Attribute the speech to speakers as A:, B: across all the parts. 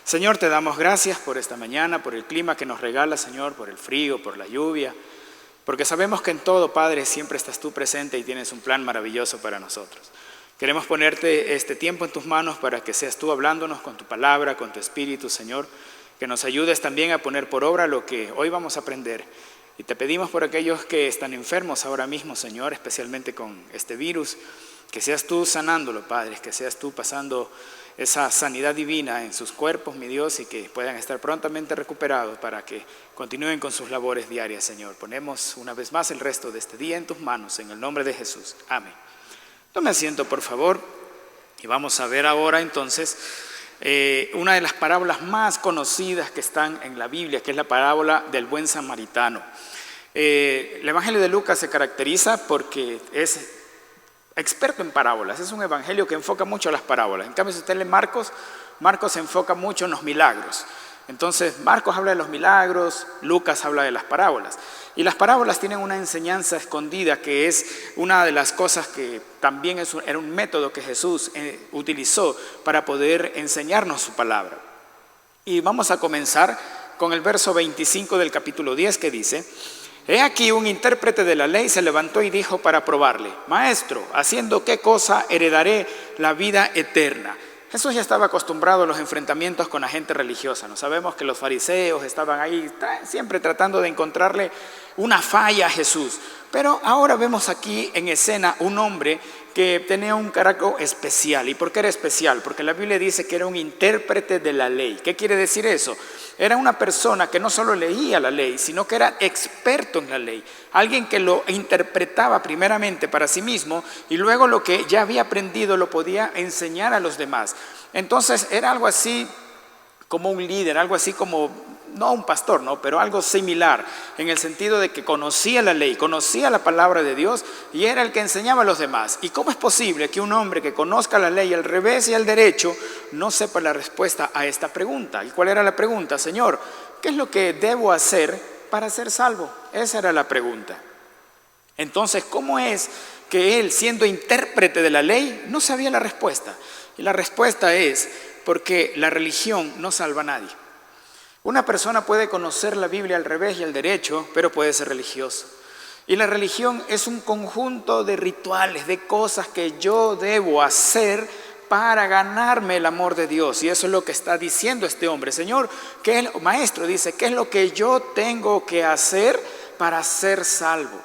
A: Señor, te damos gracias por esta mañana, por el clima que nos regala, Señor, por el frío, por la lluvia, porque sabemos que en todo, Padre, siempre estás tú presente y tienes un plan maravilloso para nosotros. Queremos ponerte este tiempo en tus manos para que seas tú hablándonos con tu palabra, con tu espíritu, Señor, que nos ayudes también a poner por obra lo que hoy vamos a aprender. Y te pedimos por aquellos que están enfermos ahora mismo, Señor, especialmente con este virus, que seas tú sanándolo, Padre, que seas tú pasando esa sanidad divina en sus cuerpos, mi Dios, y que puedan estar prontamente recuperados para que continúen con sus labores diarias, Señor. Ponemos una vez más el resto de este día en tus manos, en el nombre de Jesús. Amén. Tome asiento, por favor, y vamos a ver ahora entonces una de las parábolas más conocidas que están en la Biblia, que es la parábola del buen samaritano. El Evangelio de Lucas se caracteriza porque es experto en parábolas, es un evangelio que enfoca mucho a las parábolas. En cambio, si usted lee Marcos se enfoca mucho en los milagros. Entonces, Marcos habla de los milagros, Lucas habla de las parábolas. Y las parábolas tienen una enseñanza escondida que es una de las cosas que también era un método que Jesús utilizó para poder enseñarnos su palabra. Y vamos a comenzar con el verso 25 del capítulo 10 que dice: He aquí un intérprete de la ley se levantó y dijo para probarle: Maestro, ¿haciendo qué cosa heredaré la vida eterna? Jesús ya estaba acostumbrado a los enfrentamientos con la gente religiosa. No sabemos que los fariseos estaban ahí siempre tratando de encontrarle una falla a Jesús. Pero ahora vemos aquí en escena un hombre que tenía un carácter especial. ¿Y por qué era especial? Porque la Biblia dice que era un intérprete de la ley. ¿Qué quiere decir eso? Era una persona que no solo leía la ley, sino que era experto en la ley. Alguien que lo interpretaba primeramente para sí mismo y luego lo que ya había aprendido lo podía enseñar a los demás. Entonces era algo así como un líder, algo así como, no un pastor, ¿no? Pero algo similar, en el sentido de que conocía la ley, conocía la palabra de Dios y era el que enseñaba a los demás. ¿Y cómo es posible que un hombre que conozca la ley al revés y al derecho no sepa la respuesta a esta pregunta? ¿Y cuál era la pregunta? Señor, ¿qué es lo que debo hacer para ser salvo? Esa era la pregunta. Entonces, ¿cómo es que él, siendo intérprete de la ley, no sabía la respuesta? Y la respuesta es porque la religión no salva a nadie. Una persona puede conocer la Biblia al revés y al derecho, pero puede ser religioso. Y la religión es un conjunto de rituales, de cosas que yo debo hacer para ganarme el amor de Dios. Y eso es lo que está diciendo este hombre. Señor, maestro, dice, ¿qué es lo que yo tengo que hacer para ser salvo?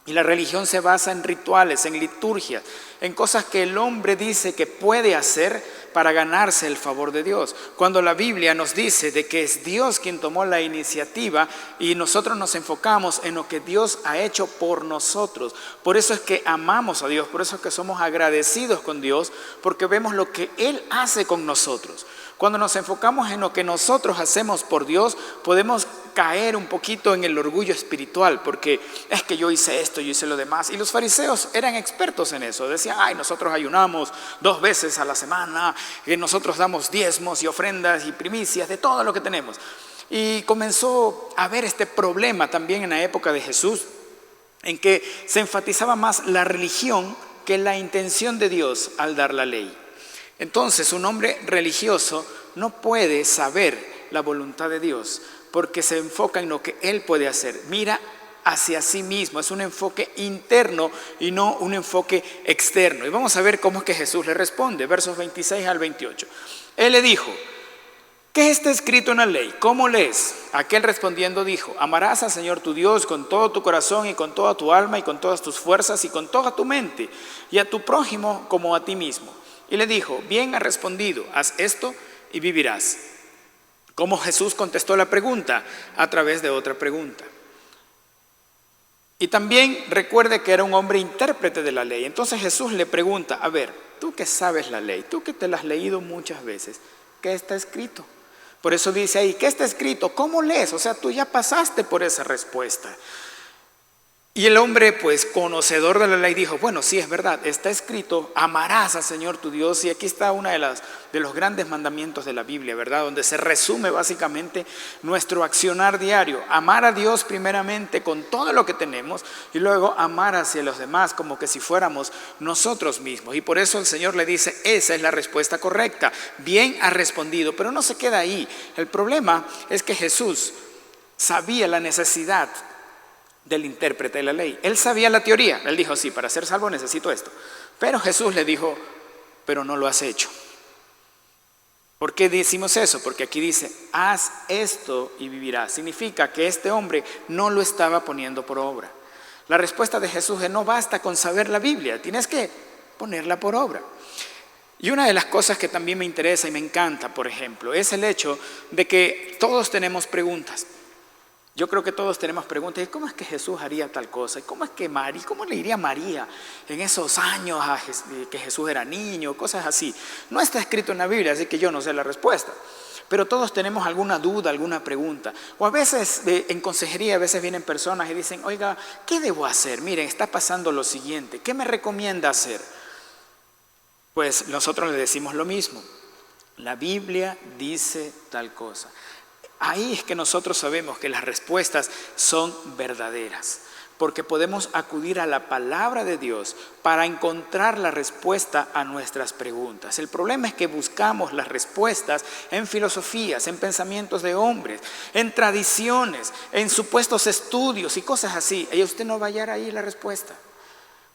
A: Y la religión se basa en rituales, en liturgias, en cosas que el hombre dice que puede hacer para ganarse el favor de Dios. Cuando la Biblia nos dice de que es Dios quien tomó la iniciativa y nosotros nos enfocamos en lo que Dios ha hecho por nosotros. Por eso es que amamos a Dios, por eso es que somos agradecidos con Dios, porque vemos lo que Él hace con nosotros. Cuando nos enfocamos en lo que nosotros hacemos por Dios, podemos caer un poquito en el orgullo espiritual, porque es que yo hice esto, yo hice lo demás. Y los fariseos eran expertos en eso. Decían, nosotros ayunamos 2 veces a la semana, nosotros damos diezmos y ofrendas y primicias de todo lo que tenemos. Y comenzó a haber este problema también en la época de Jesús, en que se enfatizaba más la religión que la intención de Dios al dar la ley. Entonces, un hombre religioso no puede saber la voluntad de Dios porque se enfoca en lo que él puede hacer. Mira hacia sí mismo, es un enfoque interno y no un enfoque externo. Y vamos a ver cómo es que Jesús le responde, versos 26 al 28. Él le dijo: ¿qué está escrito en la ley? ¿Cómo lees? Aquel respondiendo dijo: amarás al Señor tu Dios con todo tu corazón y con toda tu alma y con todas tus fuerzas y con toda tu mente, y a tu prójimo como a ti mismo. Y le dijo: bien has respondido, haz esto y vivirás. ¿Cómo Jesús contestó la pregunta? A través de otra pregunta. Y también recuerde que era un hombre intérprete de la ley. Entonces Jesús le pregunta: a ver, tú que sabes la ley, tú que te la has leído muchas veces, ¿qué está escrito? Por eso dice ahí, ¿qué está escrito? ¿Cómo lees? O sea, tú ya pasaste por esa respuesta. Y el hombre, pues conocedor de la ley, dijo, bueno, sí es verdad, está escrito, amarás al Señor tu Dios. Y aquí está uno de los grandes mandamientos de la Biblia, ¿verdad? Donde se resume básicamente nuestro accionar diario. Amar a Dios primeramente con todo lo que tenemos y luego amar hacia los demás como que si fuéramos nosotros mismos. Y por eso el Señor le dice, esa es la respuesta correcta. Bien has respondido, pero no se queda ahí. El problema es que Jesús sabía la necesidad del intérprete de la ley. Él sabía la teoría. Él dijo, sí, para ser salvo necesito esto. Pero Jesús le dijo, pero no lo has hecho. ¿Por qué decimos eso? Porque aquí dice, haz esto y vivirás. Significa que este hombre no lo estaba poniendo por obra. La respuesta de Jesús es, no basta con saber la Biblia, tienes que ponerla por obra. Y una de las cosas que también me interesa y me encanta, por ejemplo, es el hecho de que todos tenemos preguntas. Yo creo que todos tenemos preguntas. ¿Cómo es que Jesús haría tal cosa? ¿Cómo le iría a María en esos años que Jesús era niño? Cosas así. No está escrito en la Biblia, así que yo no sé la respuesta. Pero todos tenemos alguna duda, alguna pregunta. O a veces en consejería, a veces vienen personas y dicen, oiga, ¿qué debo hacer? Miren, está pasando lo siguiente. ¿Qué me recomienda hacer? Pues nosotros le decimos lo mismo. La Biblia dice tal cosa. Ahí es que nosotros sabemos que las respuestas son verdaderas, porque podemos acudir a la palabra de Dios para encontrar la respuesta a nuestras preguntas. El problema es que buscamos las respuestas en filosofías, en pensamientos de hombres, en tradiciones, en supuestos estudios y cosas así. Y usted no va a hallar ahí la respuesta.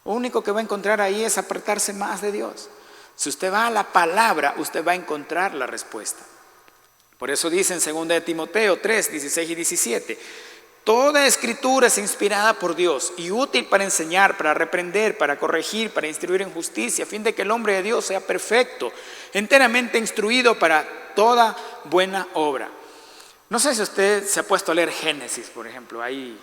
A: Lo único que va a encontrar ahí es apartarse más de Dios. Si usted va a la palabra, usted va a encontrar la respuesta. Por eso dice en 2 Timoteo 3, 16 y 17, toda escritura es inspirada por Dios y útil para enseñar, para reprender, para corregir, para instruir en justicia, a fin de que el hombre de Dios sea perfecto, enteramente instruido para toda buena obra. No sé si usted se ha puesto a leer Génesis, por ejemplo, hay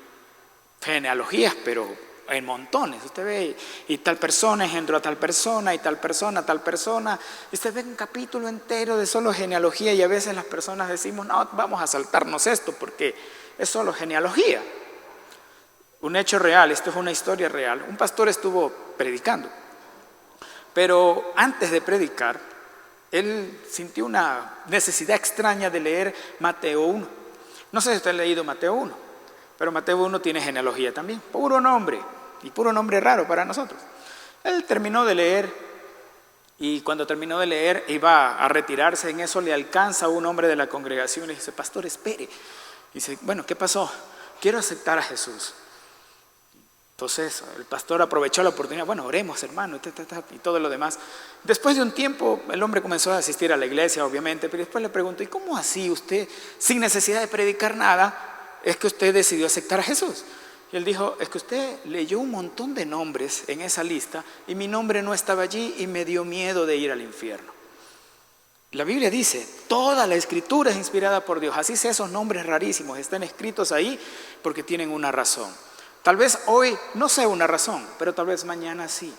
A: genealogías, pero en montones. Usted ve, y tal persona engendró a tal persona, y tal persona, y usted ve un capítulo entero de solo genealogía, y a veces las personas decimos, no, vamos a saltarnos esto porque es solo genealogía. Un hecho real, esto es una historia real. Un pastor estuvo predicando, pero antes de predicar, él sintió una necesidad extraña de leer Mateo 1. No sé si usted ha leído Mateo 1, pero Mateo 1 tiene genealogía también, puro nombre, y puro nombre raro para nosotros. Él terminó de leer, y cuando terminó de leer iba a retirarse. En eso le alcanza un hombre de la congregación y le dice, pastor, espere. Y dice, bueno, ¿qué pasó? Quiero aceptar a Jesús. Entonces el pastor aprovechó la oportunidad, bueno, oremos, hermano, y todo lo demás. Después de un tiempo el hombre comenzó a asistir a la iglesia, obviamente, pero después le preguntó, ¿y cómo así usted, sin necesidad de predicar nada, es que usted decidió aceptar a Jesús? Y él dijo, es que usted leyó un montón de nombres en esa lista y mi nombre no estaba allí y me dio miedo de ir al infierno. La Biblia dice, toda la escritura es inspirada por Dios, así sea esos nombres rarísimos, están escritos ahí porque tienen una razón. Tal vez hoy no sea una razón, pero tal vez mañana sí.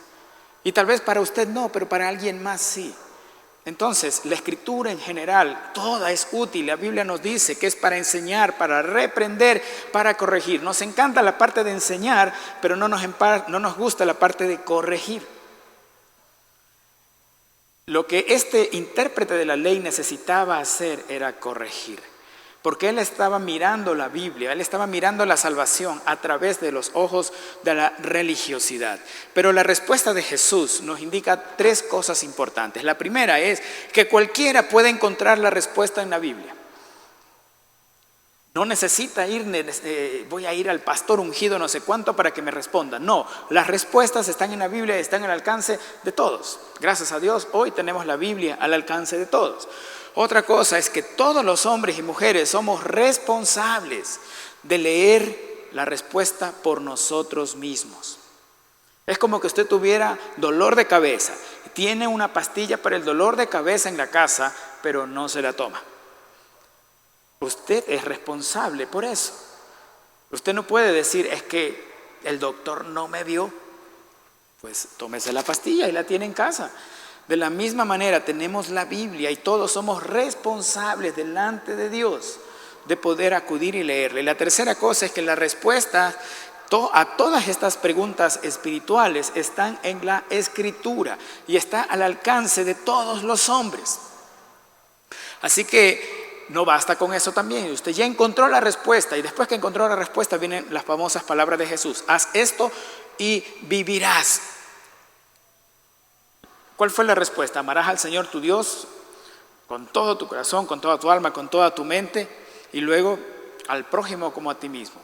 A: Y tal vez para usted no, pero para alguien más sí. Entonces, la escritura en general, toda es útil. La Biblia nos dice que es para enseñar, para reprender, para corregir. Nos encanta la parte de enseñar, pero no nos gusta la parte de corregir. Lo que este intérprete de la ley necesitaba hacer era corregir. Porque él estaba mirando la Biblia, él estaba mirando la salvación a través de los ojos de la religiosidad. Pero la respuesta de Jesús nos indica tres cosas importantes. La primera es que cualquiera puede encontrar la respuesta en la Biblia. No necesita voy a ir al pastor ungido no sé cuánto para que me responda. No, las respuestas están en la Biblia y están al alcance de todos. Gracias a Dios, hoy tenemos la Biblia al alcance de todos. Otra cosa es que todos los hombres y mujeres somos responsables de leer la respuesta por nosotros mismos. Es como que usted tuviera dolor de cabeza, tiene una pastilla para el dolor de cabeza en la casa, pero no se la toma. Usted es responsable por eso. Usted no puede decir, es que el doctor no me vio. Pues tómese la pastilla y la tiene en casa. De la misma manera tenemos la Biblia y todos somos responsables delante de Dios de poder acudir y leerla. Y la tercera cosa es que las respuestas A todas estas preguntas espirituales están en la Escritura y está al alcance de todos los hombres. Así que no basta con eso también. Usted ya encontró la respuesta y después que encontró la respuesta vienen las famosas palabras de Jesús. Haz esto y vivirás. ¿Cuál fue la respuesta? Amarás al Señor tu Dios con todo tu corazón, con toda tu alma, con toda tu mente y luego al prójimo como a ti mismo.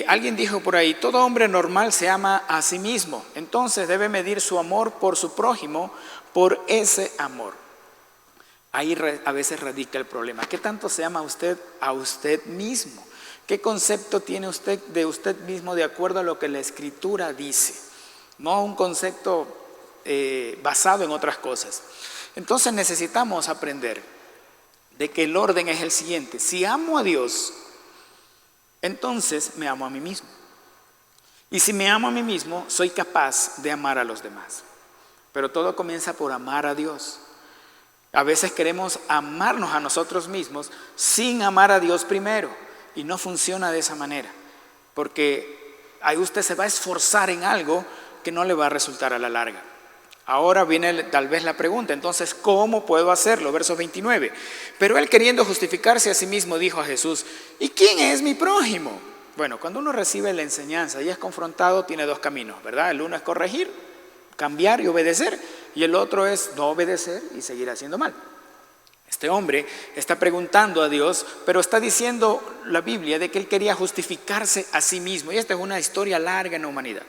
A: Alguien dijo por ahí, todo hombre normal se ama a sí mismo, entonces debe medir su amor por su prójimo, por ese amor. Ahí a veces radica el problema. ¿Qué tanto se ama usted a usted mismo? ¿Qué concepto tiene usted de usted mismo de acuerdo a lo que la Escritura dice? No un concepto basado en otras cosas. Entonces necesitamos aprender de que el orden es el siguiente. Si amo a Dios, entonces me amo a mí mismo. Y si me amo a mí mismo, soy capaz de amar a los demás. Pero todo comienza por amar a Dios. A veces queremos amarnos a nosotros mismos sin amar a Dios primero. Y no funciona de esa manera. Porque ahí usted se va a esforzar en algo que no le va a resultar a la larga. Ahora viene tal vez la pregunta, entonces, ¿cómo puedo hacerlo? Verso 29. Pero él, queriendo justificarse a sí mismo, dijo a Jesús, ¿y quién es mi prójimo? Bueno, cuando uno recibe la enseñanza y es confrontado, tiene dos caminos, ¿verdad? El uno es corregir, cambiar y obedecer, y el otro es no obedecer y seguir haciendo mal. Este hombre está preguntando a Dios, pero está diciendo la Biblia de que él quería justificarse a sí mismo, y esta es una historia larga en la humanidad.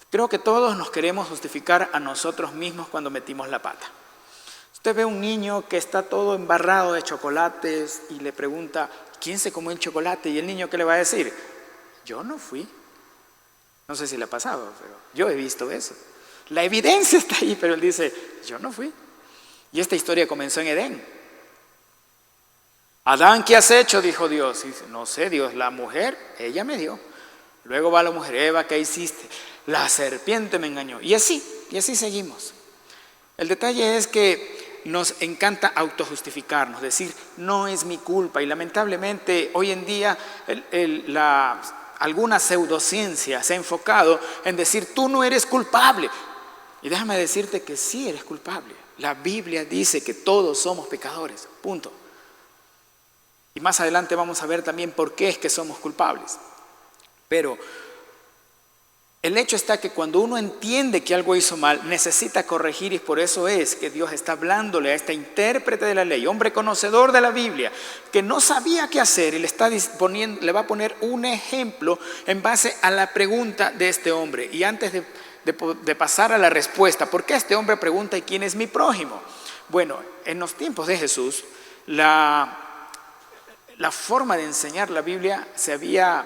A: Creo que todos nos queremos justificar a nosotros mismos cuando metimos la pata. Usted ve un niño que está todo embarrado de chocolates y le pregunta, ¿quién se comió el chocolate? Y el niño, ¿qué le va a decir? Yo no fui. No sé si le ha pasado, pero yo he visto eso. La evidencia está ahí, pero él dice, yo no fui. Y esta historia comenzó en Edén. Adán, ¿qué has hecho? Dijo Dios. Y dice, no sé, Dios, la mujer, ella me dio. Luego va la mujer, Eva, ¿qué hiciste? La serpiente me engañó. Y así seguimos. El detalle es que nos encanta autojustificarnos, decir, no es mi culpa. Y lamentablemente hoy en día alguna pseudociencia se ha enfocado en decir, tú no eres culpable. Y déjame decirte que sí eres culpable. La Biblia dice que todos somos pecadores, punto. Y más adelante vamos a ver también por qué es que somos culpables. Pero el hecho está que cuando uno entiende que algo hizo mal, necesita corregir, y por eso es que Dios está hablándole a este intérprete de la ley, hombre conocedor de la Biblia, que no sabía qué hacer, y le va a poner un ejemplo en base a la pregunta de este hombre. Y antes de pasar a la respuesta, ¿por qué este hombre pregunta ¿y quién es mi prójimo? Bueno, en los tiempos de Jesús, la forma de enseñar la Biblia se había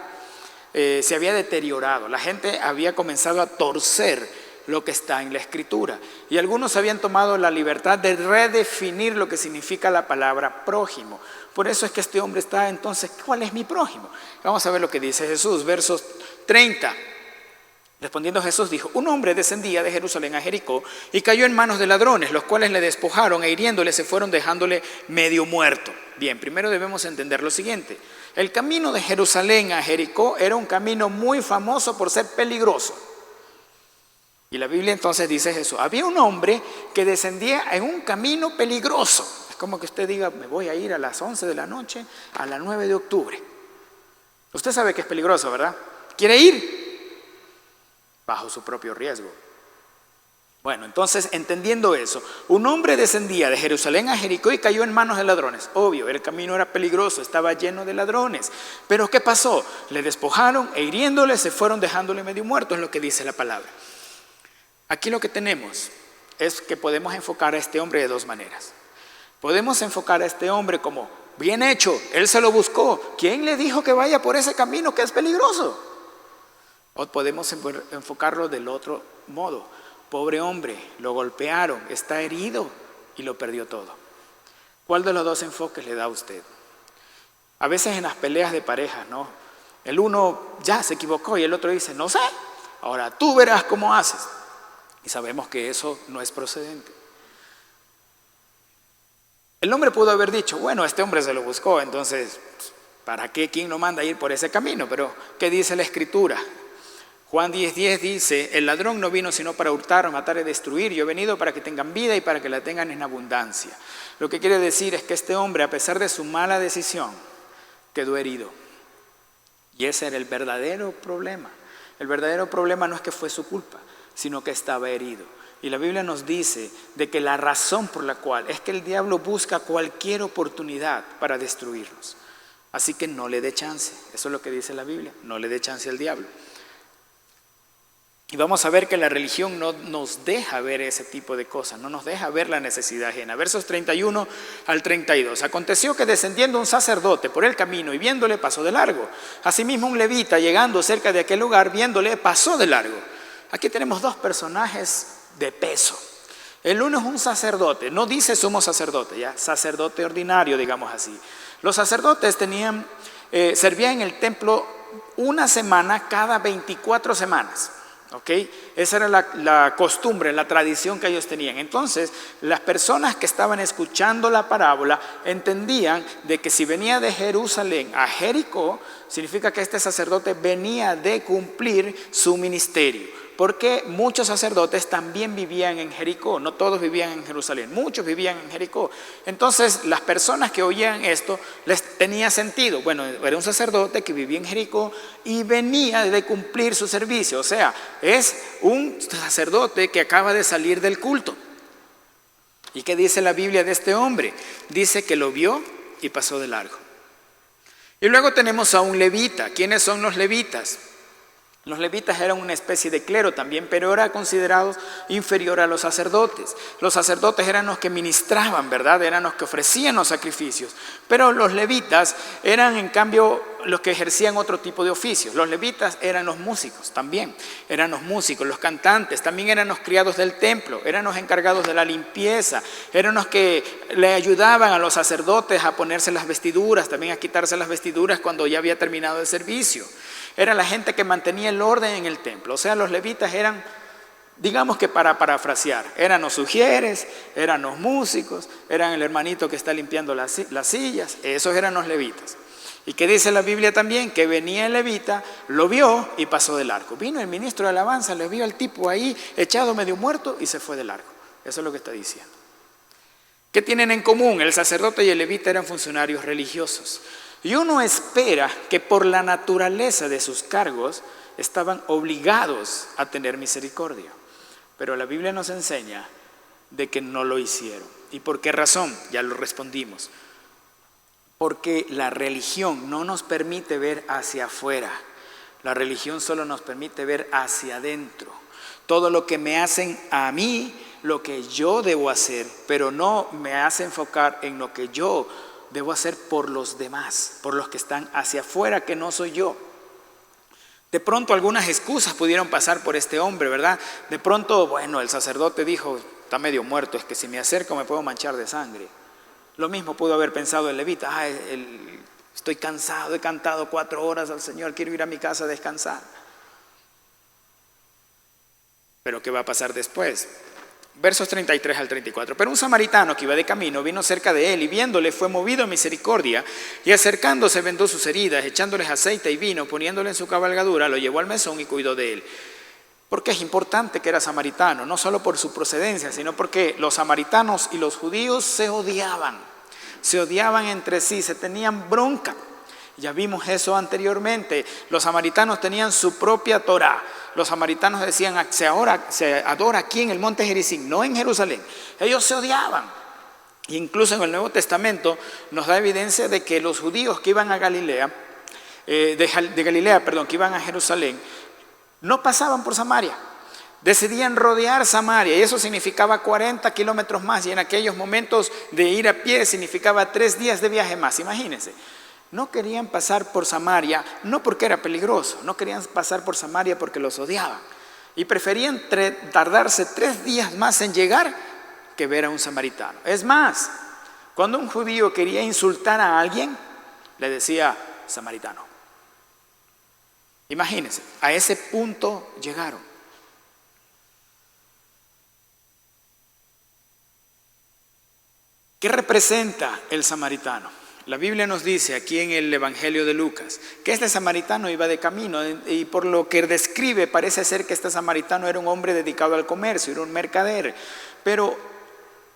A: deteriorado. La gente había comenzado a torcer lo que está en la Escritura. Y algunos habían tomado la libertad de redefinir lo que significa la palabra prójimo. Por eso es que este hombre está entonces, ¿cuál es mi prójimo? Vamos a ver lo que dice Jesús, versos 30. Respondiendo Jesús dijo, un hombre descendía de Jerusalén a Jericó y cayó en manos de ladrones, los cuales le despojaron e hiriéndole se fueron dejándole medio muerto. Bien, primero debemos entender lo siguiente. El camino de Jerusalén a Jericó era un camino muy famoso por ser peligroso. Y la Biblia entonces dice Jesús, había un hombre que descendía en un camino peligroso. Es como que usted diga, me voy a ir a las 11 de la noche a las 9 de octubre. Usted sabe que es peligroso, ¿verdad? ¿Quiere ir? Bajo su propio riesgo. Bueno, entonces, entendiendo eso, un hombre descendía de Jerusalén a Jericó y cayó en manos de ladrones. Obvio, el camino era peligroso, estaba lleno de ladrones. Pero ¿qué pasó? Le despojaron e hiriéndole se fueron dejándole medio muerto, es lo que dice la palabra. Aquí lo que tenemos es que podemos enfocar a este hombre de dos maneras. Podemos enfocar a este hombre como, bien hecho, él se lo buscó. ¿Quién le dijo que vaya por ese camino que es peligroso? O podemos enfocarlo del otro modo. Pobre hombre, lo golpearon, está herido y lo perdió todo. ¿Cuál de los dos enfoques le da a usted? A veces en las peleas de parejas, ¿no? El uno ya se equivocó y el otro dice, no sé, ahora tú verás cómo haces. Y sabemos que eso no es procedente. El hombre pudo haber dicho, bueno, este hombre se lo buscó, entonces, ¿Para qué? ¿Quién lo manda a ir por ese camino? Pero ¿qué dice la Escritura? Juan 10:10 dice, el ladrón no vino sino para hurtar, matar y destruir. Yo he venido para que tengan vida y para que la tengan en abundancia. Lo que quiere decir es que este hombre, a pesar de su mala decisión, quedó herido. Y ese era el verdadero problema. El verdadero problema no es que fue su culpa, sino que estaba herido. Y la Biblia nos dice de que la razón por la cual es que el diablo busca cualquier oportunidad para destruirnos. Así que no le dé chance. Eso es lo que dice la Biblia. No le dé chance al diablo. Y vamos a ver que la religión no nos deja ver ese tipo de cosas, no nos deja ver la necesidad ajena. Versos 31 al 32. Aconteció que descendiendo un sacerdote por el camino y viéndole pasó de largo. Asimismo un levita llegando cerca de aquel lugar, viéndole pasó de largo. Aquí tenemos dos personajes de peso. El uno es un sacerdote, no dice sumo sacerdote, ya, sacerdote ordinario, digamos así. Los sacerdotes servían en el templo una semana cada 24 semanas. ¿Okay? Esa era la costumbre, la tradición que ellos tenían. Entonces, las personas que estaban escuchando la parábola entendían de que si venía de Jerusalén a Jericó, significa que este sacerdote venía de cumplir su ministerio. Porque muchos sacerdotes también vivían en Jericó, no todos vivían en Jerusalén, muchos vivían en Jericó. Entonces, las personas que oían esto les tenía sentido. Bueno, era un sacerdote que vivía en Jericó y venía de cumplir su servicio. O sea, es un sacerdote que acaba de salir del culto. ¿Y qué dice la Biblia de este hombre? Dice que lo vio y pasó de largo. Y luego tenemos a un levita. ¿Quiénes son los levitas? Los levitas eran una especie de clero también, pero era considerado inferior a los sacerdotes. Los sacerdotes eran los que ministraban, ¿verdad? Eran los que ofrecían los sacrificios. Pero los levitas eran, en cambio, los que ejercían otro tipo de oficios. Los levitas eran los músicos también. Eran los músicos, los cantantes. También eran los criados del templo. Eran los encargados de la limpieza. Eran los que le ayudaban a los sacerdotes a ponerse las vestiduras, también a quitarse las vestiduras cuando ya había terminado el servicio. Era la gente que mantenía el orden en el templo. O sea, los levitas eran, digamos que para parafrasear, eran los sugieres, eran los músicos, eran el hermanito que está limpiando las sillas. Esos eran los levitas. ¿Y qué dice la Biblia también? Que venía el levita, lo vio y pasó de largo. Vino el ministro de alabanza, le vio al tipo ahí echado medio muerto y se fue de largo. Eso es lo que está diciendo. ¿Qué tienen en común? El sacerdote y el levita eran funcionarios religiosos. Y uno espera que por la naturaleza de sus cargos estaban obligados a tener misericordia. Pero la Biblia nos enseña de que no lo hicieron. ¿Y por qué razón? Ya lo respondimos. Porque la religión no nos permite ver hacia afuera. La religión solo nos permite ver hacia adentro. Todo lo que me hacen a mí, lo que yo debo hacer, pero no me hace enfocar en lo que yo debo hacer por los demás, por los que están hacia afuera, que no soy yo. De pronto algunas excusas pudieron pasar por este hombre, ¿verdad? De pronto, bueno, el sacerdote dijo, está medio muerto, es que si me acerco me puedo manchar de sangre. Lo mismo pudo haber pensado el levita, estoy cansado, he cantado 4 horas al Señor, quiero ir a mi casa a descansar. Pero ¿qué va a pasar después? Versos 33 al 34. Pero un samaritano que iba de camino vino cerca de él y viéndole fue movido a misericordia y acercándose vendó sus heridas, echándoles aceite y vino, poniéndole en su cabalgadura, lo llevó al mesón y cuidó de él. Porque es importante que era samaritano, no solo por su procedencia, sino porque los samaritanos y los judíos se odiaban entre sí, se tenían bronca. Ya vimos eso anteriormente. Los samaritanos tenían su propia Torá. Los samaritanos decían, se adora aquí en el monte Gerizim, no en Jerusalén. Ellos se odiaban. Incluso en el Nuevo Testamento nos da evidencia de que los judíos que iban a Galilea, que iban a Jerusalén, no pasaban por Samaria. Decidían rodear Samaria y eso significaba 40 kilómetros más. Y en aquellos momentos de ir a pie significaba 3 días de viaje más, imagínense. No querían pasar por Samaria, no porque era peligroso, no querían pasar por Samaria porque los odiaban. Y preferían tardarse 3 días más en llegar que ver a un samaritano. Es más, cuando un judío quería insultar a alguien, le decía samaritano. Imagínense, a ese punto llegaron. ¿Qué representa el samaritano? La Biblia nos dice aquí en el Evangelio de Lucas que este samaritano iba de camino y por lo que describe parece ser que este samaritano era un hombre dedicado al comercio, era un mercader, pero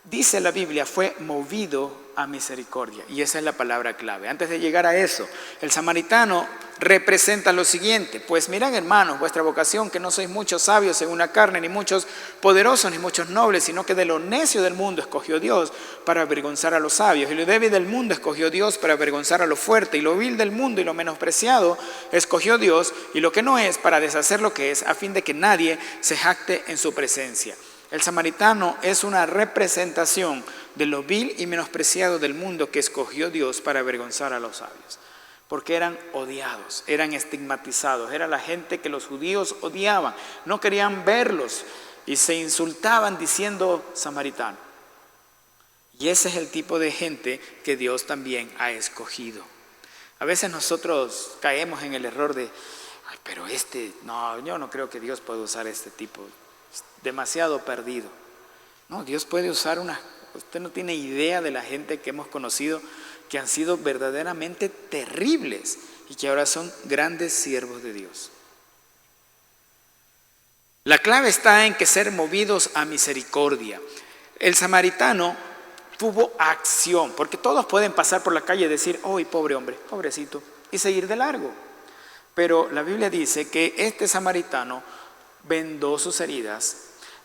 A: dice la Biblia fue movido a misericordia, y esa es la palabra clave. Antes de llegar a eso, el samaritano representa lo siguiente: pues mirad, hermanos, vuestra vocación, que no sois muchos sabios según la carne, ni muchos poderosos, ni muchos nobles, sino que de lo necio del mundo escogió Dios para avergonzar a los sabios, y lo débil del mundo escogió Dios para avergonzar a lo fuerte, y lo vil del mundo y lo menospreciado escogió Dios, y lo que no es, para deshacer lo que es, a fin de que nadie se jacte en su presencia. El samaritano es una representación de lo vil y menospreciado del mundo que escogió Dios para avergonzar a los sabios. Porque eran odiados, eran estigmatizados, era la gente que los judíos odiaban, no querían verlos y se insultaban diciendo samaritano. Y ese es el tipo de gente que Dios también ha escogido. A veces nosotros caemos en el error de, ay, pero no, yo no creo que Dios pueda usar este tipo, es demasiado perdido. No, Dios puede usar usted no tiene idea de la gente que hemos conocido que han sido verdaderamente terribles y que ahora son grandes siervos de Dios. La clave está en que ser movidos a misericordia. El samaritano tuvo acción, porque todos pueden pasar por la calle y decir, ¡ay, pobre hombre, pobrecito!, y seguir de largo. Pero la Biblia dice que este samaritano vendó sus heridas,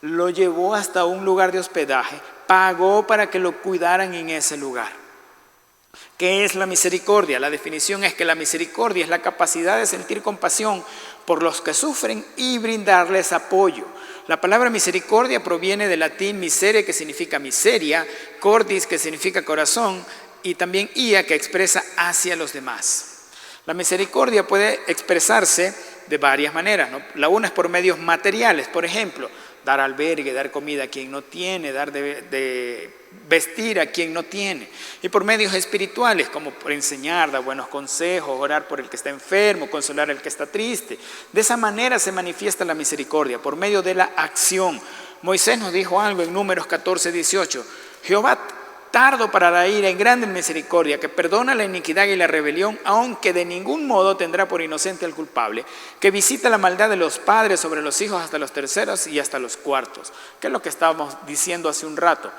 A: lo llevó hasta un lugar de hospedaje, pagó para que lo cuidaran en ese lugar. ¿Qué es la misericordia? La definición es que la misericordia es la capacidad de sentir compasión por los que sufren y brindarles apoyo. La palabra misericordia proviene del latín misere, que significa miseria, cordis, que significa corazón, y también ia, que expresa hacia los demás. La misericordia puede expresarse de varias maneras, ¿no? La una es por medios materiales, por ejemplo, dar albergue, dar comida a quien no tiene, dar de vestir a quien no tiene. Y por medios espirituales, como por enseñar, dar buenos consejos, orar por el que está enfermo, consolar al que está triste. De esa manera se manifiesta la misericordia, por medio de la acción. Moisés nos dijo algo en Números 14:18. Jehová, tardo para la ira y grande en misericordia, que perdona la iniquidad y la rebelión, aunque de ningún modo tendrá por inocente al culpable, que visita la maldad de los padres sobre los hijos hasta los terceros y hasta los cuartos. ¿Qué es lo que estábamos diciendo hace un rato?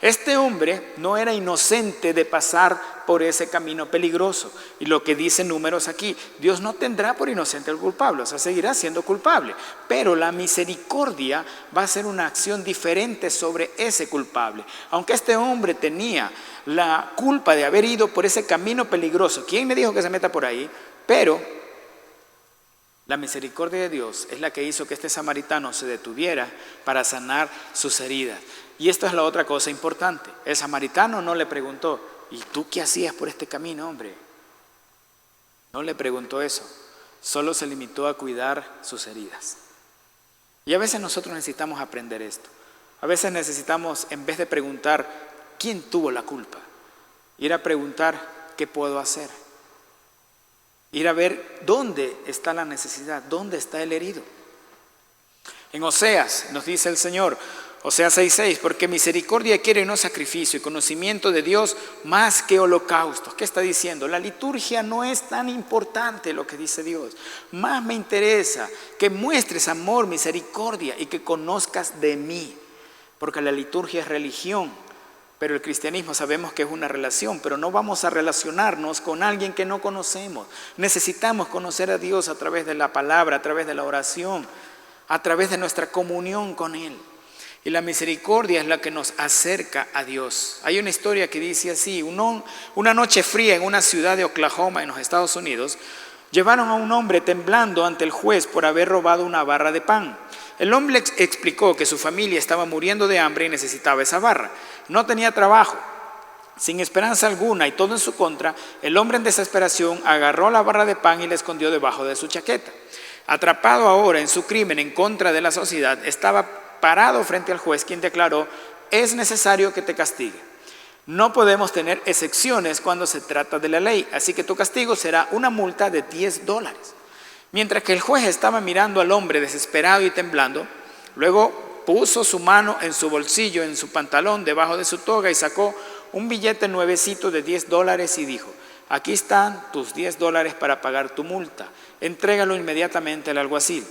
A: Este hombre no era inocente de pasar por ese camino peligroso. Y lo que dice Números aquí, Dios no tendrá por inocente al culpable, o sea, seguirá siendo culpable. Pero la misericordia va a ser una acción diferente sobre ese culpable. Aunque este hombre tenía la culpa de haber ido por ese camino peligroso, ¿quién me dijo que se meta por ahí? Pero la misericordia de Dios es la que hizo que este samaritano se detuviera para sanar sus heridas. Y esto es la otra cosa importante. El samaritano no le preguntó, ¿y tú qué hacías por este camino, hombre? No le preguntó eso. Solo se limitó a cuidar sus heridas. Y a veces nosotros necesitamos aprender esto. A veces necesitamos, en vez de preguntar, ¿quién tuvo la culpa?, ir a preguntar, ¿qué puedo hacer? Ir a ver dónde está la necesidad, dónde está el herido. En Oseas nos dice el Señor, Oseas 6:6, porque misericordia quiere no sacrificio y conocimiento de Dios más que holocaustos. ¿Qué está diciendo? La liturgia no es tan importante, lo que dice Dios. Más me interesa que muestres amor, misericordia y que conozcas de mí. Porque la liturgia es religión, pero el cristianismo sabemos que es una relación, pero no vamos a relacionarnos con alguien que no conocemos. Necesitamos conocer a Dios a través de la palabra, a través de la oración, a través de nuestra comunión con Él. Y la misericordia es la que nos acerca a Dios. Hay una historia que dice así: una noche fría en una ciudad de Oklahoma, en los Estados Unidos, llevaron a un hombre temblando ante el juez por haber robado una barra de pan. El hombre explicó que su familia estaba muriendo de hambre y necesitaba esa barra. No tenía trabajo, sin esperanza alguna y todo en su contra. El hombre, en desesperación, agarró la barra de pan y la escondió debajo de su chaqueta. Atrapado ahora en su crimen en contra de la sociedad, estaba parado frente al juez, quien declaró: es necesario que te castigue. No podemos tener excepciones cuando se trata de la ley, así que tu castigo será una multa de $10. Mientras que el juez estaba mirando al hombre desesperado y temblando, luego puso su mano en su bolsillo, en su pantalón, debajo de su toga, y sacó un billete nuevecito de $10 y dijo: aquí están tus $10 para pagar tu multa. Entrégalo inmediatamente al alguacil.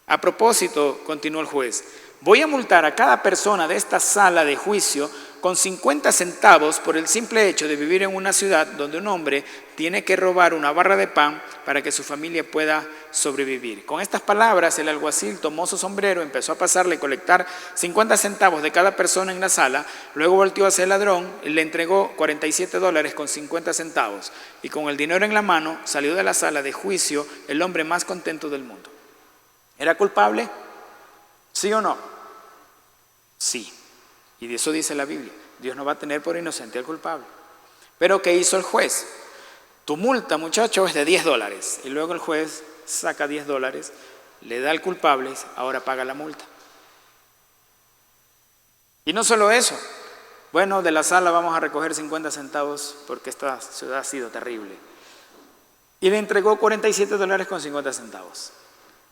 A: A propósito, continuó el juez, voy a multar a cada persona de esta sala de juicio con 50 centavos por el simple hecho de vivir en una ciudad donde un hombre tiene que robar una barra de pan para que su familia pueda sobrevivir. Con estas palabras, el alguacil tomó su sombrero, empezó a pasarle y colectar 50 centavos de cada persona en la sala, luego volteó hacia el ladrón y le entregó $47 con 50 centavos. Y con el dinero en la mano, salió de la sala de juicio el hombre más contento del mundo. ¿Era culpable? ¿Sí o no? Sí. Y de eso dice la Biblia. Dios no va a tener por inocente al culpable. Pero ¿qué hizo el juez? Tu multa, muchacho, es de $10. Y luego el juez saca $10, le da al culpable, ahora paga la multa. Y no solo eso. Bueno, de la sala vamos a recoger 50 centavos porque esta ciudad ha sido terrible. Y le entregó $47 con 50 centavos.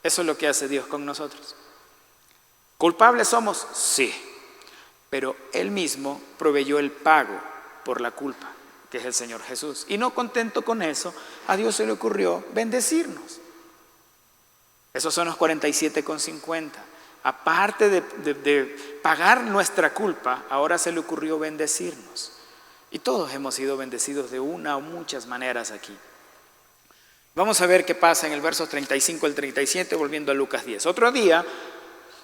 A: Eso es lo que hace Dios con nosotros. ¿Culpables somos? Sí. Pero Él mismo proveyó el pago por la culpa, que es el Señor Jesús. Y no contento con eso, a Dios se le ocurrió bendecirnos. Esos son los 47,50. Aparte de pagar nuestra culpa, ahora se le ocurrió bendecirnos. Y todos hemos sido bendecidos de una o muchas maneras aquí. Vamos a ver qué pasa en el verso 35 al 37, volviendo a Lucas 10. Otro día,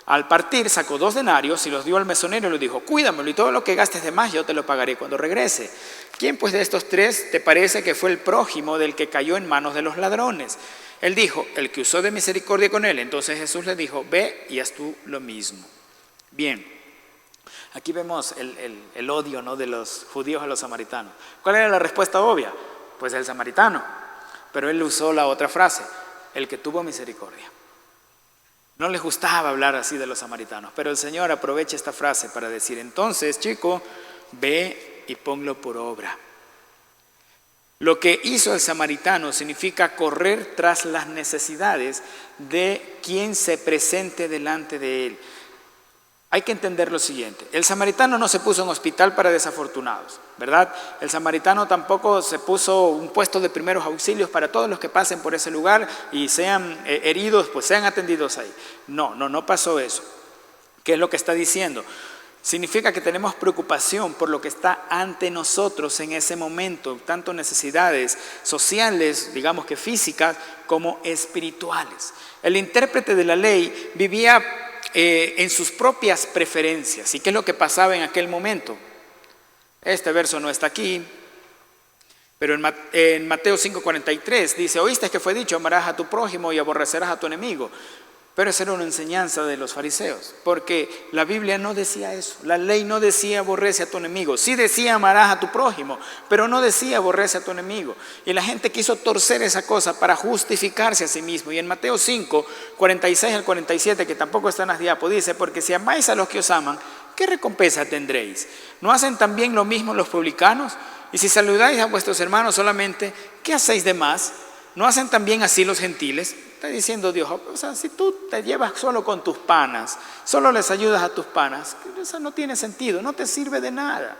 A: al partir, sacó 2 denarios y los dio al mesonero y le dijo: cuídamelo, y todo lo que gastes de más yo te lo pagaré cuando regrese. ¿Quién pues de estos 3 te parece que fue el prójimo del que cayó en manos de los ladrones? Él dijo: el que usó de misericordia con él. Entonces Jesús le dijo: ve y haz tú lo mismo. Bien, aquí vemos el odio, ¿no?, de los judíos a los samaritanos. ¿Cuál era la respuesta obvia? Pues el samaritano. Pero él usó la otra frase: el que tuvo misericordia. No les gustaba hablar así de los samaritanos, pero el Señor aprovecha esta frase para decir: entonces, chico, ve y ponlo por obra. Lo que hizo el samaritano significa correr tras las necesidades de quien se presente delante de él. Hay que entender lo siguiente: el samaritano no se puso en hospital para desafortunados, ¿verdad? El samaritano tampoco se puso un puesto de primeros auxilios para todos los que pasen por ese lugar y sean heridos, pues sean atendidos ahí. No pasó eso. ¿Qué es lo que está diciendo? Significa que tenemos preocupación por lo que está ante nosotros en ese momento, tanto necesidades sociales, digamos que físicas, como espirituales. El intérprete de la ley vivía en sus propias preferencias. ¿Y qué es lo que pasaba en aquel momento? Este verso no está aquí, pero en Mateo 5:43 dice: oíste que fue dicho, amarás a tu prójimo y aborrecerás a tu enemigo. Pero esa era una enseñanza de los fariseos, porque la Biblia no decía eso. La ley no decía aborrece a tu enemigo. Sí decía amarás a tu prójimo, pero no decía aborrece a tu enemigo. Y la gente quiso torcer esa cosa para justificarse a sí mismo. Y en Mateo 5:46 al 47, que tampoco está en las diapos, dice: porque si amáis a los que os aman, ¿qué recompensa tendréis? ¿No hacen también lo mismo los publicanos? Y si saludáis a vuestros hermanos solamente, ¿qué hacéis de más? ¿No hacen también así los gentiles? Está diciendo Dios: o sea, si tú te llevas solo con tus panas, solo les ayudas a tus panas, eso no tiene sentido, no te sirve de nada.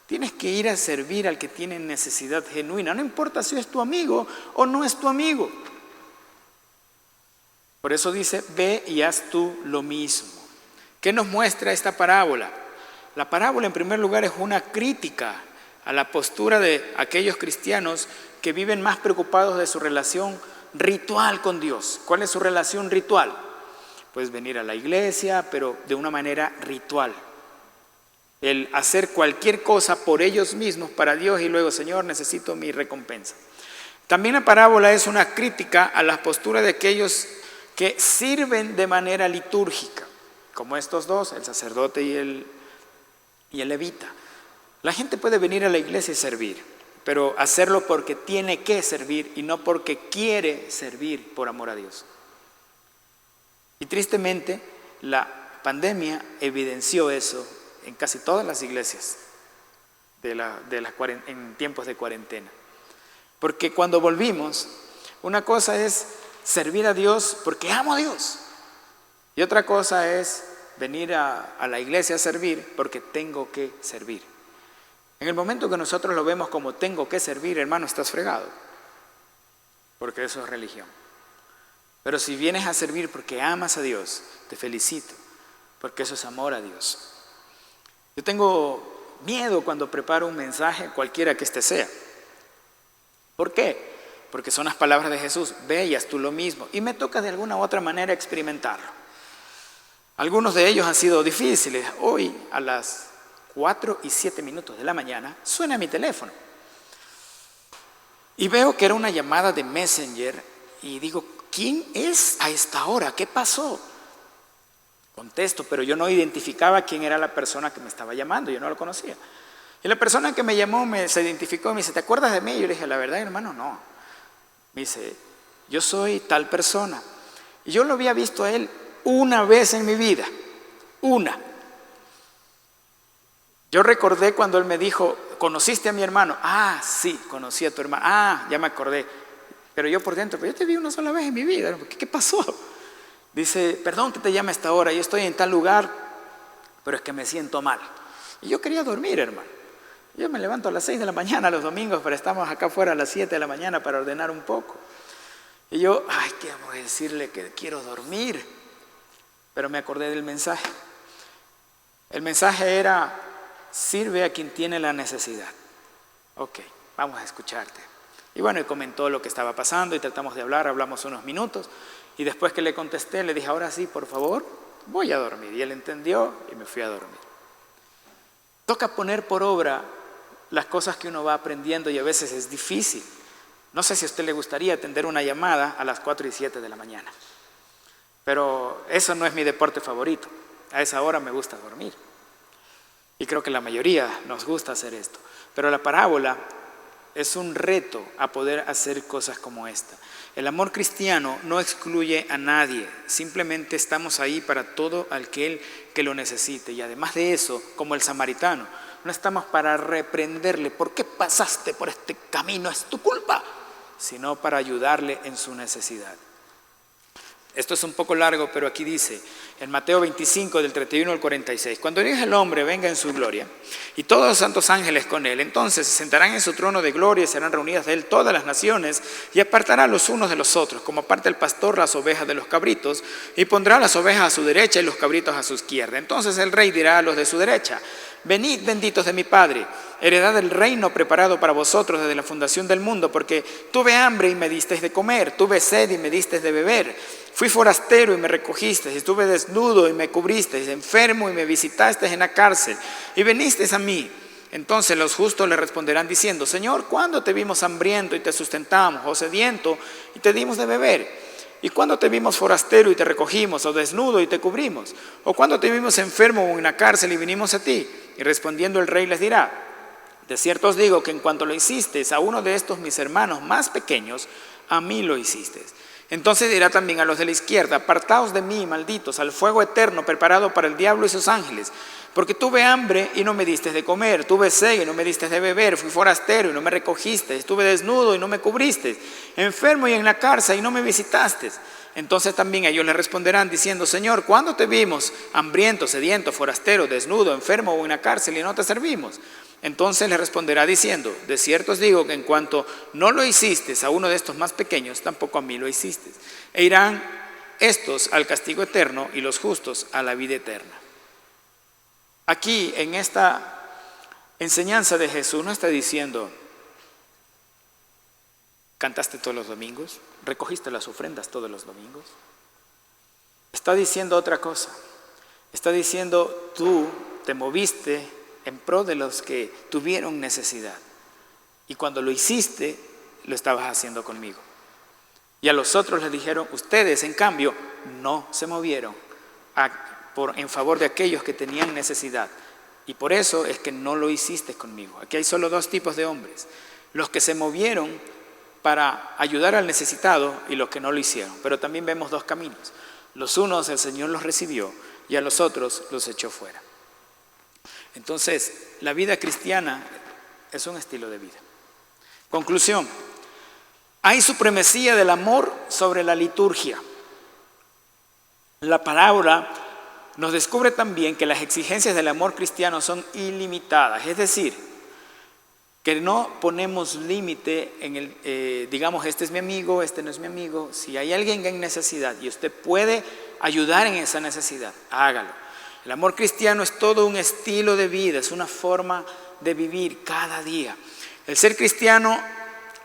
A: Tienes que ir a servir al que tiene necesidad genuina, no importa si es tu amigo o no es tu amigo. Por eso dice: ve y haz tú lo mismo. ¿Qué nos muestra esta parábola? La parábola, en primer lugar, es una crítica a la postura de aquellos cristianos que viven más preocupados de su relación ritual con Dios. ¿Cuál es su relación ritual? Pues venir a la iglesia, pero de una manera ritual. El hacer cualquier cosa por ellos mismos para Dios y luego: Señor, necesito mi recompensa. También la parábola es una crítica a la postura de aquellos que sirven de manera litúrgica, como estos dos, el sacerdote y el levita. La gente puede venir a la iglesia y servir, pero hacerlo porque tiene que servir y no porque quiere servir por amor a Dios. Y tristemente, la pandemia evidenció eso en casi todas las iglesias en tiempos de cuarentena. Porque cuando volvimos, una cosa es servir a Dios porque amo a Dios, y otra cosa es venir a la iglesia a servir porque tengo que servir. En el momento que nosotros lo vemos como tengo que servir, hermano, estás fregado, porque eso es religión. Pero si vienes a servir porque amas a Dios, te felicito, porque eso es amor a Dios. Yo tengo miedo cuando preparo un mensaje, cualquiera que este sea. ¿Por qué? Porque son las palabras de Jesús, ve y haz tú lo mismo. Y me toca de alguna u otra manera experimentarlo. Algunos de ellos han sido difíciles. Hoy a las 4:07 de la mañana suena mi teléfono. Y veo que era una llamada de Messenger y digo, ¿quién es a esta hora? ¿Qué pasó? Contesto, pero yo no identificaba quién era la persona que me estaba llamando, yo no lo conocía. Y la persona que me llamó se identificó y me dice, ¿te acuerdas de mí? Y yo le dije, la verdad, hermano, no. Me dice, yo soy tal persona. Y yo lo había visto a él una vez en mi vida, una. Yo recordé cuando él me dijo, ¿conociste a mi hermano? Ah, sí, conocí a tu hermano. Ah, ya me acordé. Pero yo por dentro, pero yo te vi una sola vez en mi vida. ¿Qué pasó? Dice, perdón que te llame a esta hora, yo estoy en tal lugar, pero es que me siento mal. Y yo quería dormir, hermano. Yo me levanto a las 6 de la mañana los domingos, pero estamos acá afuera a las 7 de la mañana para ordenar un poco. Y yo, ¿qué vamos a decirle? Que quiero dormir. Pero me acordé del mensaje. El mensaje era, sirve a quien tiene la necesidad. Ok, vamos a escucharte. Y bueno, y comentó lo que estaba pasando y tratamos de hablar, hablamos unos minutos. Y después que le contesté, le dije, ahora sí, por favor, voy a dormir. Y él entendió y me fui a dormir. Toca poner por obra las cosas que uno va aprendiendo y a veces es difícil. No sé si a usted le gustaría atender una llamada a las 4:07 de la mañana. Pero eso no es mi deporte favorito. A esa hora me gusta dormir. Y creo que la mayoría nos gusta hacer esto. Pero la parábola es un reto a poder hacer cosas como esta. El amor cristiano no excluye a nadie, simplemente estamos ahí para todo aquel que lo necesite. Y además de eso, como el samaritano, no estamos para reprenderle, ¿por qué pasaste por este camino? Es tu culpa, sino para ayudarle en su necesidad. Esto es un poco largo, pero aquí dice, en Mateo 25, del 31 al 46, cuando el Hijo del Hombre venga en su gloria, y todos los santos ángeles con él, entonces se sentarán en su trono de gloria y serán reunidas de él todas las naciones, y apartará los unos de los otros, como aparta el pastor las ovejas de los cabritos, y pondrá las ovejas a su derecha y los cabritos a su izquierda. Entonces el rey dirá a los de su derecha, venid benditos de mi Padre, heredad del reino preparado para vosotros desde la fundación del mundo, porque tuve hambre y me disteis de comer, tuve sed y me disteis de beber, fui forastero y me recogisteis, estuve desnudo y me cubristeis, enfermo y me visitasteis en la cárcel, y vinisteis a mí. Entonces los justos le responderán diciendo, Señor, ¿cuándo te vimos hambriento y te sustentamos, o sediento y te dimos de beber? ¿Y cuándo te vimos forastero y te recogimos, o desnudo y te cubrimos? ¿O cuándo te vimos enfermo o en la cárcel y vinimos a ti? Y respondiendo el rey les dirá, de cierto os digo que en cuanto lo hicisteis a uno de estos mis hermanos más pequeños, a mí lo hicisteis. Entonces dirá también a los de la izquierda, apartaos de mí, malditos, al fuego eterno preparado para el diablo y sus ángeles, porque tuve hambre y no me disteis de comer, tuve sed y no me disteis de beber, fui forastero y no me recogisteis, estuve desnudo y no me cubristeis, enfermo y en la cárcel y no me visitasteis. Entonces también ellos le responderán diciendo, Señor, ¿cuándo te vimos hambriento, sediento, forastero, desnudo, enfermo o en la cárcel y no te servimos? Entonces le responderá diciendo, de cierto os digo que en cuanto no lo hiciste a uno de estos más pequeños, tampoco a mí lo hiciste. E irán estos al castigo eterno y los justos a la vida eterna. Aquí en esta enseñanza de Jesús no está diciendo, ¿cantaste todos los domingos? ¿Recogiste las ofrendas todos los domingos? Está diciendo otra cosa. Está diciendo, tú te moviste en pro de los que tuvieron necesidad. Y cuando lo hiciste, lo estabas haciendo conmigo. Y a los otros les dijeron, ustedes en cambio no se movieron en favor de aquellos que tenían necesidad. Y por eso es que no lo hiciste conmigo. Aquí hay solo dos tipos de hombres. Los que se movieron para ayudar al necesitado y los que no lo hicieron. Pero también vemos dos caminos. Los unos el Señor los recibió y a los otros los echó fuera. Entonces, la vida cristiana es un estilo de vida. Conclusión, hay supremacía del amor sobre la liturgia. La parábola nos descubre también que las exigencias del amor cristiano son ilimitadas. Es decir, que no ponemos límite en digamos, este es mi amigo, este no es mi amigo. Si hay alguien en necesidad y usted puede ayudar en esa necesidad, hágalo. El amor cristiano es todo un estilo de vida, es una forma de vivir cada día. El ser cristiano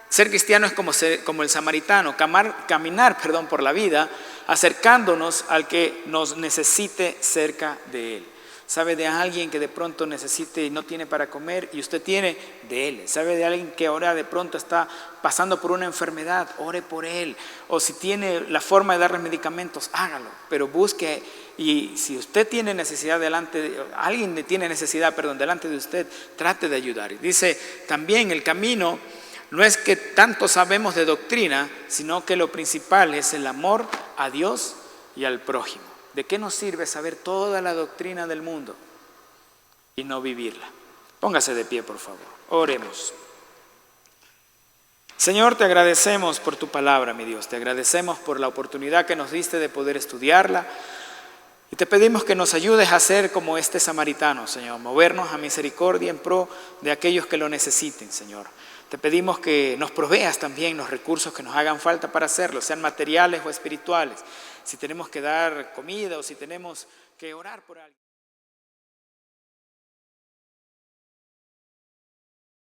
A: es como el samaritano, caminar por la vida, acercándonos al que nos necesite cerca de él. Sabe de alguien que de pronto necesite y no tiene para comer y usted tiene, de él. Sabe de alguien que ahora de pronto está pasando por una enfermedad, ore por él. O si tiene la forma de darle medicamentos, hágalo. Pero busque, y si usted tiene necesidad delante de usted, trate de ayudar. Y dice también el camino no es que tanto sabemos de doctrina, sino que lo principal es el amor a Dios y al prójimo. ¿De qué nos sirve saber toda la doctrina del mundo y no vivirla? Póngase de pie, por favor. Oremos. Señor, te agradecemos por tu palabra, mi Dios. Te agradecemos por la oportunidad que nos diste de poder estudiarla. Y te pedimos que nos ayudes a ser como este samaritano, Señor. Movernos a misericordia en pro de aquellos que lo necesiten, Señor. Te pedimos que nos proveas también los recursos que nos hagan falta para hacerlo, sean materiales o espirituales. Si tenemos que dar comida o si tenemos que orar por alguien.